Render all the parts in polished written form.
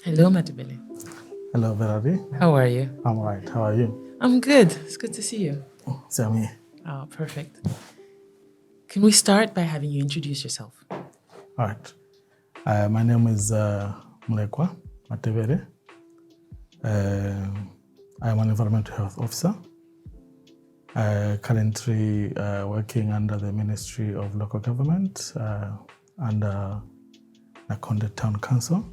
Hello, Matebele. Hello, Veradi. How are you? I'm all right. How are you? I'm good. It's good to see you. Same here. Oh, perfect. Can we start by having you introduce yourself? All right. My name is Mulekwa Matebele. I am an environmental health officer. Currently working under the Ministry of Local Government under Nakonde Town Council.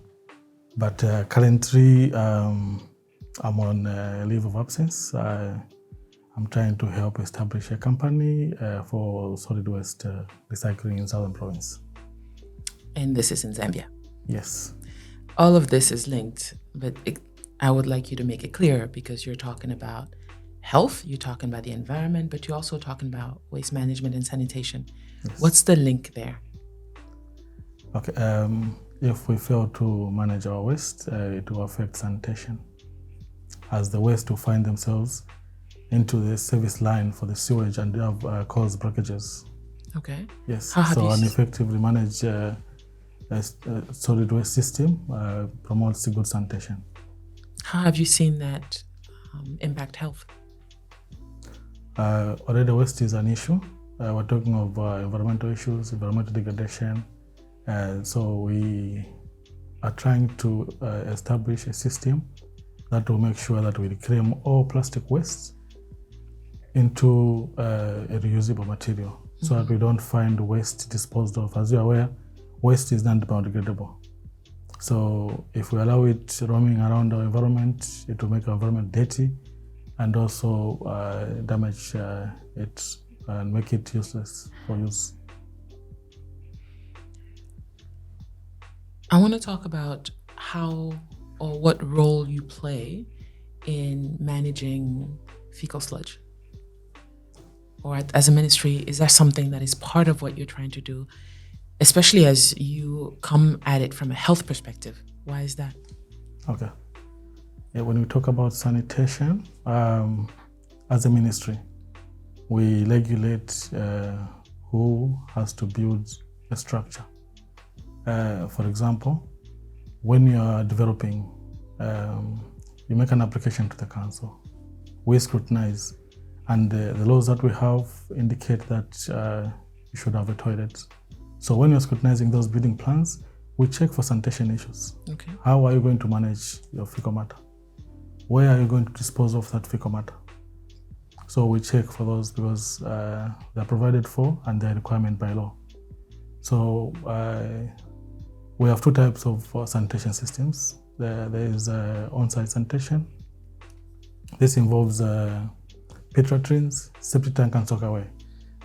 But currently I'm on leave of absence. I'm trying to help establish a company for solid waste recycling in Southern Province. And this is in Zambia. Yes. All of this is linked, but I would like you to make it clear because you're talking about health, you're talking about the environment, but you're also talking about waste management and sanitation. Yes. What's the link there? Okay. If we fail to manage our waste, it will affect sanitation, as the waste will find themselves into the service line for the sewage and cause breakages. Okay. Yes. So an effectively managed solid waste system promotes good sanitation. How have you seen that impact health? Already waste is an issue. We're talking of environmental issues, environmental degradation. So we are trying to establish a system that will make sure that we reclaim all plastic waste into a reusable material, so that we don't find waste disposed of. As you're aware, waste is non-biodegradable. So if we allow it roaming around our environment, it will make our environment dirty and also damage it and make it useless for use. I want to talk about how or what role you play in managing fecal sludge. Or as a ministry, is that something that is part of what you're trying to do, especially as you come at it from a health perspective? Why is that? Okay. Yeah, when we talk about sanitation, as a ministry, we regulate who has to build a structure. For example, when you are developing, you make an application to the council. We scrutinize, and the laws that we have indicate that you should have a toilet. So when you're scrutinizing those building plans, we check for sanitation issues. Okay. How are you going to manage your fecal matter? Where are you going to dispose of that fecal matter? So we check for those because they're provided for and they're requirement by law. So we have two types of sanitation systems. There is on-site sanitation. This involves pit latrines, septic tank, and soakaway.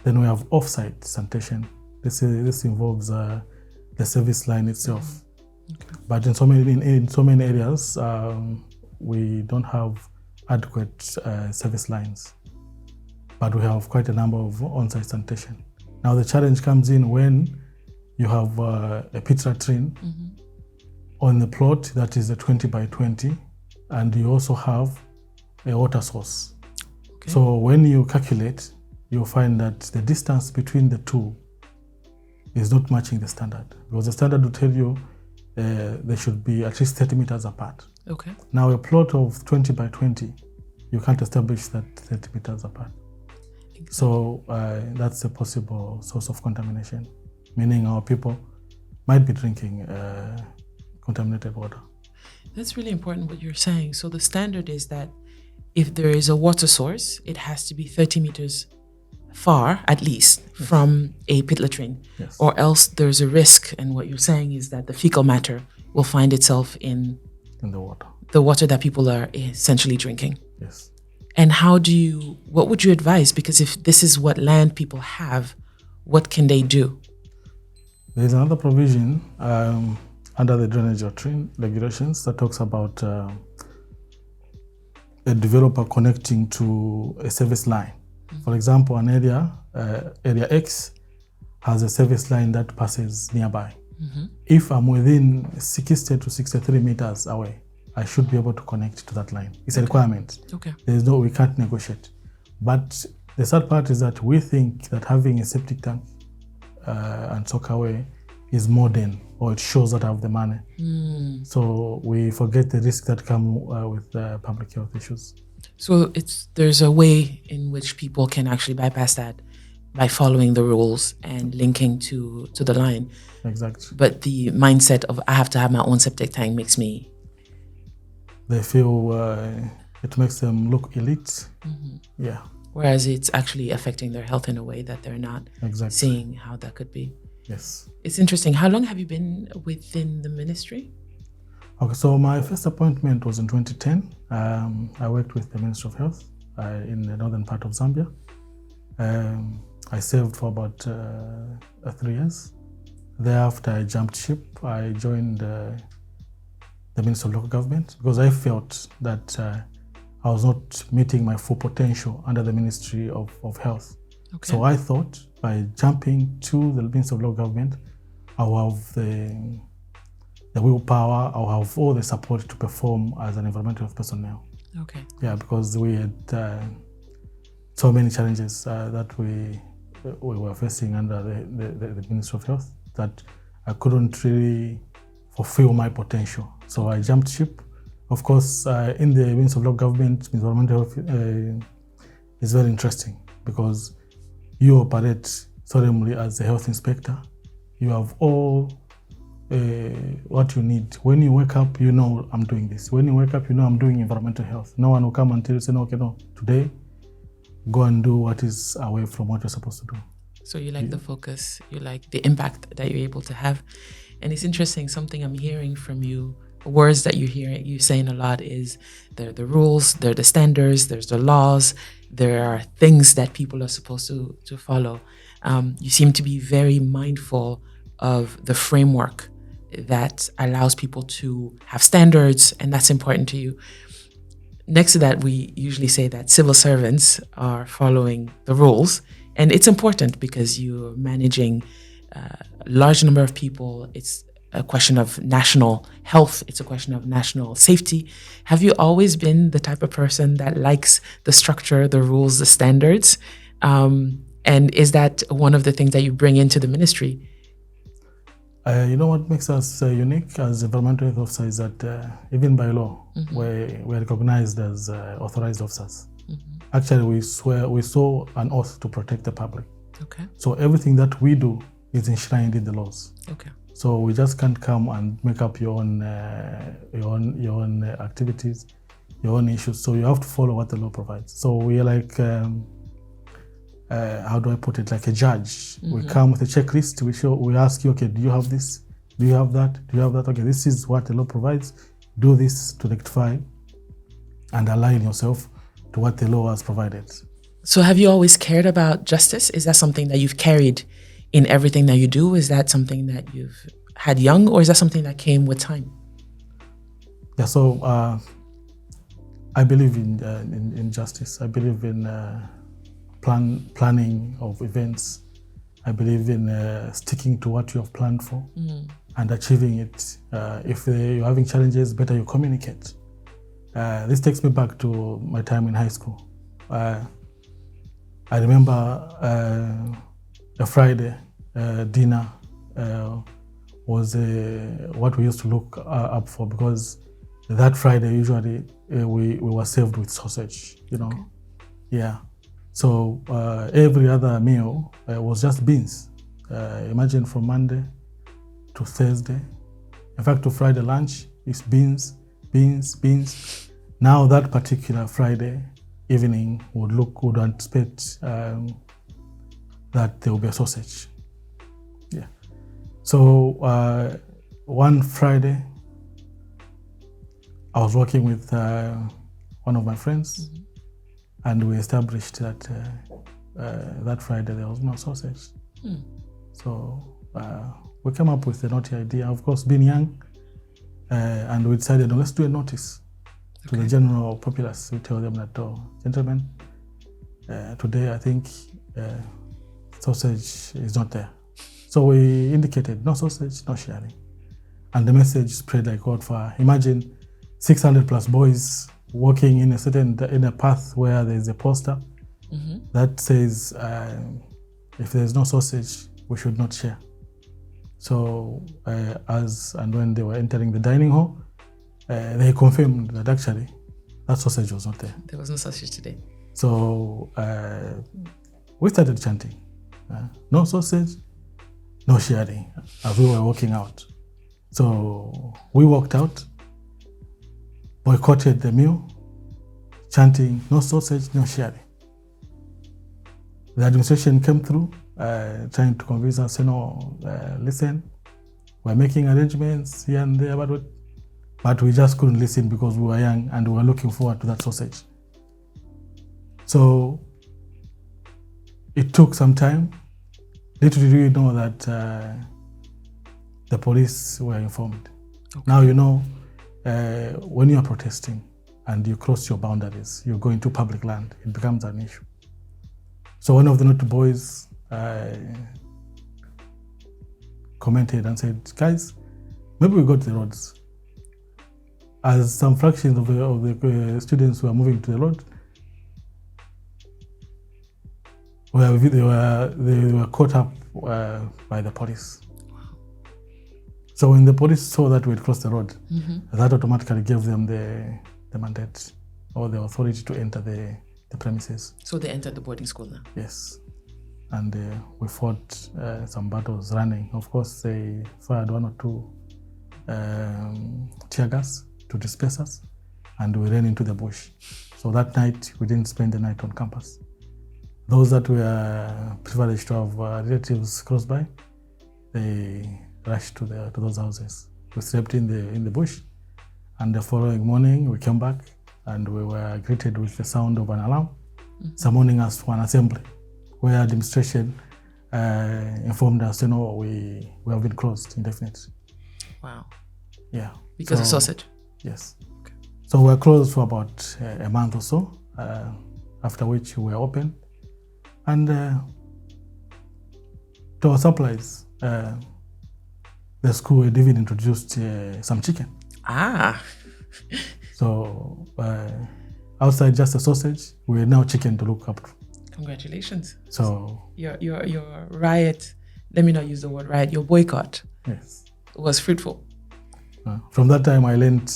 Then we have off-site sanitation. This involves the service line itself. Okay. But in so many areas, we don't have adequate service lines. But we have quite a number of on-site sanitation. Now the challenge comes in when you have a pit latrine on the plot that is a 20 by 20, and you also have a water source. Okay. So when you calculate, you'll find that the distance between the two is not matching the standard, because the standard will tell you they should be at least 30 meters apart. Okay. Now a plot of 20 by 20, you can't establish that 30 meters apart. Exactly. So that's a possible source of contamination, meaning our people might be drinking contaminated water. That's really important what you're saying. So the standard is that if there is a water source, it has to be 30 meters far, at least, yes, from a pit latrine. Yes. Or else there's a risk, and what you're saying is that the fecal matter will find itself in the water. The water that people are essentially drinking. Yes. And what would you advise? Because if this is what land people have, what can they do? There's another provision under the drainage latrine regulations that talks about a developer connecting to a service line. For example, an area X has a service line that passes nearby. If I'm within 60 to 63 meters away, I should be able to connect to that line. It's a requirement. Okay. We can't negotiate. But the sad part is that we think that having a septic tank and soakaway is modern, or it shows that I have the money. So we forget the risks that come with public health issues. So there's a way in which people can actually bypass that by following the rules and linking to the line. Exactly. But the mindset of I have to have my own septic tank makes me... They feel it makes them look elite. Yeah. Whereas it's actually affecting their health in a way that they're not seeing how that could be. Yes. It's interesting. How long have you been within the ministry? Okay, so my first appointment was in 2010. I worked with the Ministry of Health in the northern part of Zambia. I served for about 3 years. Thereafter, I jumped ship. I joined the Ministry of Local Government because I felt that I was not meeting my full potential under the Ministry of Health. Okay. So I thought by jumping to the Ministry of Local Government, I'll have the willpower, I'll have all the support to perform as an environmental health personnel. Okay. Yeah, because we had so many challenges that we were facing under the Ministry of Health that I couldn't really fulfill my potential. So I jumped ship. Of course, in the Ministry of Local Government, environmental health is very interesting because you operate solemnly as the health inspector. You have all what you need. When you wake up, you know I'm doing this. When you wake up, you know I'm doing environmental health. No one will come and tell you, say, no, okay, no, today, go and do what is away from what you're supposed to do. So you like the focus, you like the impact that you're able to have. And it's interesting, something I'm hearing from you, words that you saying a lot is there are the rules, there are the standards, there's the laws, there are things that people are supposed to follow. You seem to be very mindful of the framework that allows people to have standards, and that's important to you. Next to that, we usually say that civil servants are following the rules, and it's important because you're managing a large number of people. It's a question of national health. It's a question of national safety. Have you always been the type of person that likes the structure, the rules, the standards? And is that one of the things that you bring into the ministry? You know what makes us unique as environmental health officers is that even by law, we're recognized as authorized officers. Actually, we saw an oath to protect the public. Okay. So everything that we do is enshrined in the laws. Okay. So we just can't come and make up your own activities, your own issues. So you have to follow what the law provides. So we are like, how do I put it? Like a judge. We come with a checklist. We ask you, okay, do you have this? Do you have that? Do you have that? Okay, this is what the law provides. Do this to rectify and align yourself to what the law has provided. So have you always cared about justice? Is that something that you've carried in everything that you do? Is that something that you've had young, or is that something that came with time? Yeah, so I believe in justice. I believe in planning of events. I believe in sticking to what you have planned for and achieving it. If you're having challenges, better you communicate. This takes me back to my time in high school. I remember a Friday dinner was what we used to look up for, because that Friday usually we were served with sausage, you know. Okay. Yeah. So every other meal was just beans. Imagine from Monday to Thursday. In fact, to Friday lunch is beans, beans, beans. Now that particular Friday evening would anticipate that there will be a sausage. Yeah. So one Friday, I was working with one of my friends, and we established that that Friday there was no sausage. So we came up with the naughty idea, of course, being young, and we decided, let's do a notice to the general populace. We tell them that, oh, gentlemen, today I think sausage is not there. So we indicated no sausage, no sharing. And the message spread like wildfire. Imagine 600 plus boys walking in a path where there's a poster that says, if there's no sausage, we should not share. So as and when they were entering the dining hall, they confirmed that actually that sausage was not there. There was no sausage today. So we started chanting, no sausage, no sharing, as we were walking out. So we walked out, boycotted the meal, chanting, no sausage, no sharing. The administration came through, trying to convince us, listen, we're making arrangements here and there, but we just couldn't listen because we were young and we were looking forward to that sausage. So it took some time. Little did we know that the police were informed. Okay. Now, when you are protesting and you cross your boundaries, you go into public land, it becomes an issue. So one of the naughty boys commented and said, guys, maybe we go to the roads. As some fractions of the students were moving to the road, they were caught up by the police. Wow. So when the police saw that we had crossed the road, that automatically gave them the mandate or the authority to enter the premises. So they entered the boarding school now? Yes. And we fought some battles running. Of course, they fired 1 or 2 tear gas to disperse us, and we ran into the bush. So that night, we didn't spend the night on campus. Those that were privileged to have relatives close by, they rushed to those houses. We slept in the bush, and the following morning, we came back, and we were greeted with the sound of an alarm, summoning us to an assembly, where administration informed us, we have been closed indefinitely. Wow. Yeah. Because of sausage? Yes. Okay. So we were closed for about a month or so, after which we were open. And to our surprise, the school had even introduced some chicken. Ah. So outside just a sausage, we're now chicken to look up to. Congratulations. So your riot, let me not use the word riot, your boycott, yes, was fruitful. From that time, I learned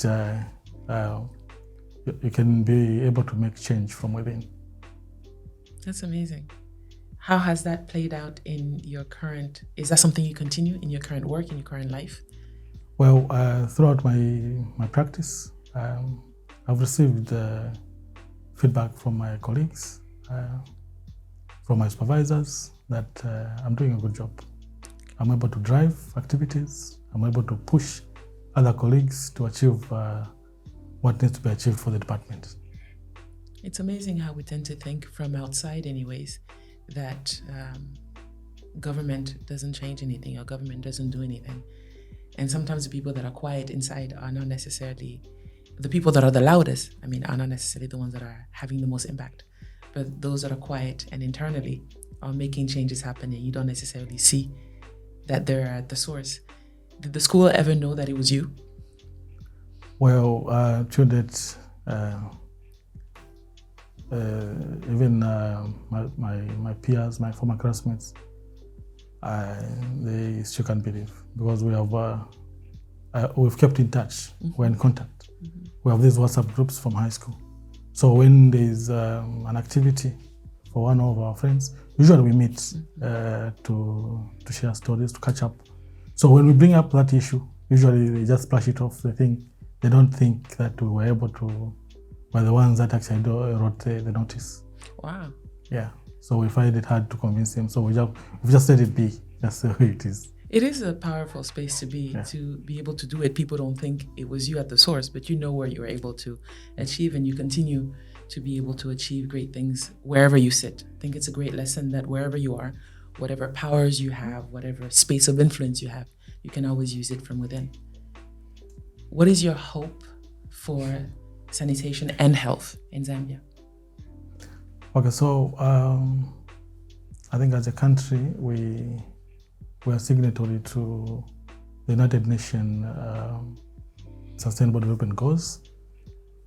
you can be able to make change from within. That's amazing. How has that played out in your current, is that something you continue in your current work, in your current life? Well, throughout my practice, I've received feedback from my colleagues, from my supervisors, that I'm doing a good job. I'm able to drive activities. I'm able to push other colleagues to achieve what needs to be achieved for the department. It's amazing how we tend to think from outside anyways, that government doesn't change anything or government doesn't do anything. And sometimes the people that are quiet inside are not necessarily, the people that are the loudest, are not necessarily the ones that are having the most impact. But those that are quiet and internally are making changes happen, and you don't necessarily see that they're at the source. Did the school ever know that it was you? Well, to that, even my peers, my former classmates, they still can't believe, because we've kept in touch. We're in contact. We have these WhatsApp groups from high school. So when there's an activity for one of our friends, usually we meet to share stories, to catch up. So when we bring up that issue, usually they just splash it off. They don't think that we were able to, we're the ones that actually wrote the notice. Wow. Yeah. So we find it hard to convince them. So we just let it be. That's the way it is. It is a powerful space to be able to do it. People don't think it was you at the source, but you know where you're able to achieve, and you continue to be able to achieve great things wherever you sit. I think it's a great lesson that wherever you are, whatever powers you have, whatever space of influence you have, you can always use it from within. What is your hope for sanitation and health in Zambia? Okay, so I think as a country, we are signatory to the United Nations Sustainable Development Goals.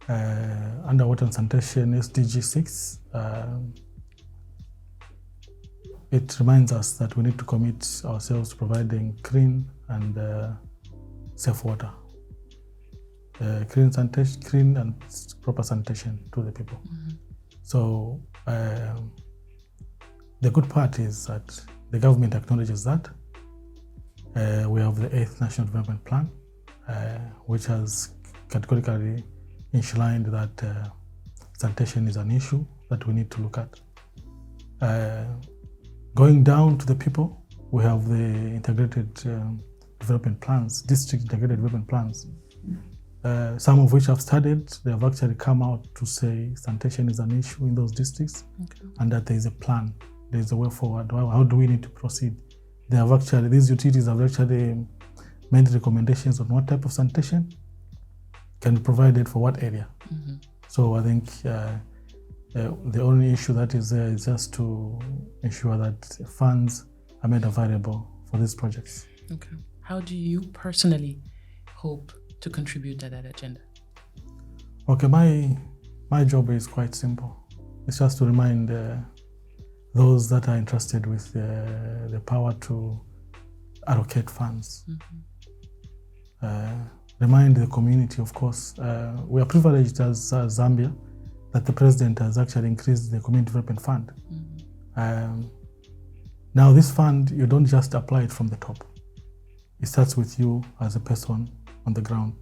Under water and sanitation, SDG 6 it reminds us that we need to commit ourselves to providing clean and safe water, clean and proper sanitation to the people. So the good part is that the government acknowledges that. We have the 8th National Development Plan, which has categorically enshrined that sanitation is an issue that we need to look at. Going down to the people, we have the integrated development plans, district integrated development plans, some of which I've studied. They have actually come out to say sanitation is an issue in those districts, and that there is a plan, there is a way forward. How do we need to proceed? They have actually, these utilities have actually made recommendations on what type of sanitation can be provided for what area. So I think the only issue that is there is just to ensure that funds are made available for these projects. Okay. How do you personally hope to contribute to that agenda? Okay, my job is quite simple. It's just to remind those that are entrusted with the power to allocate funds. Remind the community, of course. We are privileged as Zambia that the president has actually increased the community development fund. Now this fund, you don't just apply it from the top. It starts with you as a person on the ground.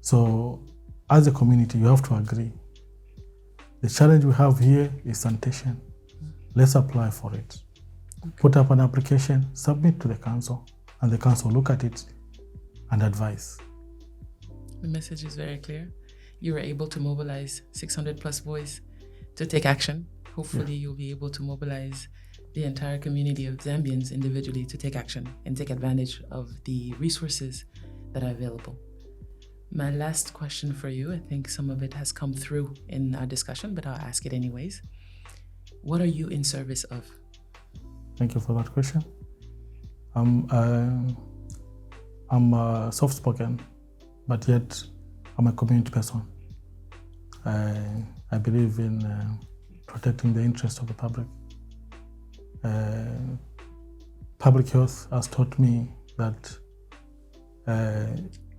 So as a community, you have to agree. The challenge we have here is sanitation. Let's apply for it. Put up an application, submit to the council, and the council look at it and advise. The message is very clear. You were able to mobilize 600 plus boys to take action. Hopefully you'll be able to mobilize the entire community of Zambians individually to take action and take advantage of the resources that are available. My last question for you, I think some of it has come through in our discussion, but I'll ask it anyways. What are you in service of? Thank you for that question. I'm soft-spoken, but yet I'm a community person. I believe in protecting the interests of the public. Public health has taught me that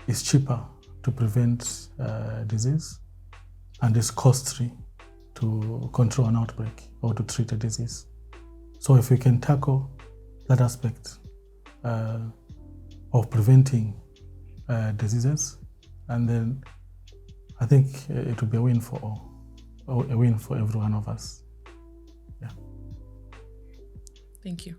it's cheaper to prevent disease and it's costly to control an outbreak or to treat a disease. So if we can tackle that aspect of preventing diseases, and then I think it will be a win for all, or a win for every one of us. Yeah. Thank you.